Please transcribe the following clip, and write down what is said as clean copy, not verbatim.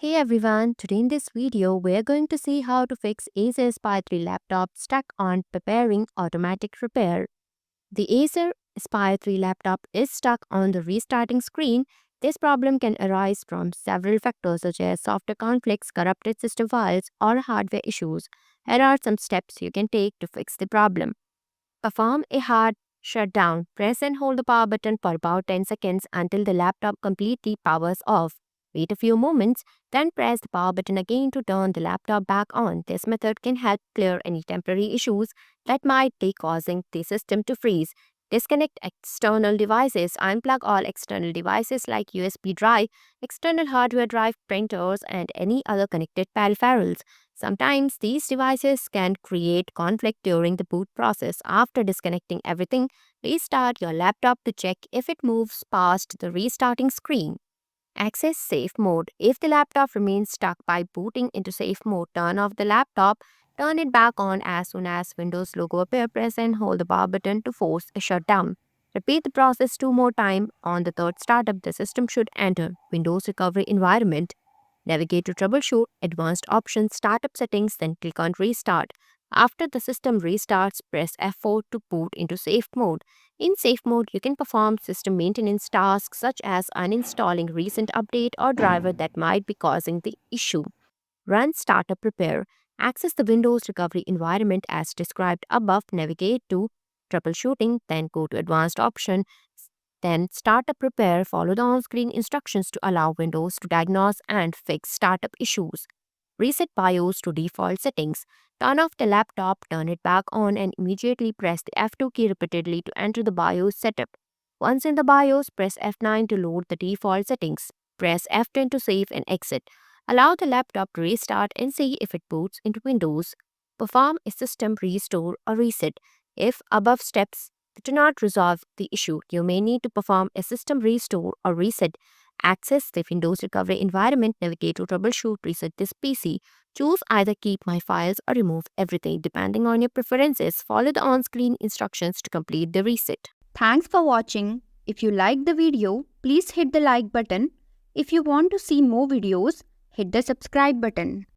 Hey everyone, today in this video we're going to see how to fix Acer Aspire 3 laptop stuck on preparing automatic repair. The Acer Aspire 3 laptop is stuck on the restarting screen. This problem can arise from several factors such as software conflicts, corrupted system files, or hardware issues. Here are some steps you can take to fix the problem. Perform a hard shutdown. Press and hold the power button for about 10 seconds until the laptop completely powers off. Wait a few moments, then press the power button again to turn the laptop back on. This method can help clear any temporary issues that might be causing the system to freeze. Disconnect external devices. Unplug all external devices like USB drive, external hardware drive, printers, and any other connected peripherals. Sometimes these devices can create conflict during the boot process. After disconnecting everything, restart your laptop to check if it moves past the restarting screen. Access safe mode. If the laptop remains stuck by booting into safe mode, turn off the laptop. Turn it back on as soon as Windows logo appears. Press and hold the power button to force a shutdown. Repeat the process two more times. On the third startup, the system should enter Windows recovery environment. Navigate to Troubleshoot, Advanced Options, Startup Settings, then click on Restart. After the system restarts, press F4 to boot into safe mode. In safe mode, you can perform system maintenance tasks such as uninstalling recent update or driver that might be causing the issue. Run Startup Repair. Access the Windows recovery environment as described above. Navigate to Troubleshooting, then go to Advanced Option, then Startup Repair. Follow the on-screen instructions to allow Windows to diagnose and fix startup issues. Reset BIOS to default settings. Turn off the laptop, turn it back on, and immediately press the F2 key repeatedly to enter the BIOS setup. Once in the BIOS, press F9 to load the default settings. Press F10 to save and exit. Allow the laptop to restart and see if it boots into Windows. Perform a system restore or reset. If above steps do not resolve the issue, you may need to perform a system restore or reset. Access the Windows recovery environment, navigate to Troubleshoot, reset this PC. Choose either keep my files or remove everything depending on your preferences. Follow the on-screen instructions to complete the reset. Thanks for watching. If you liked the video, please hit the like button. If you want to see more videos, hit the subscribe button.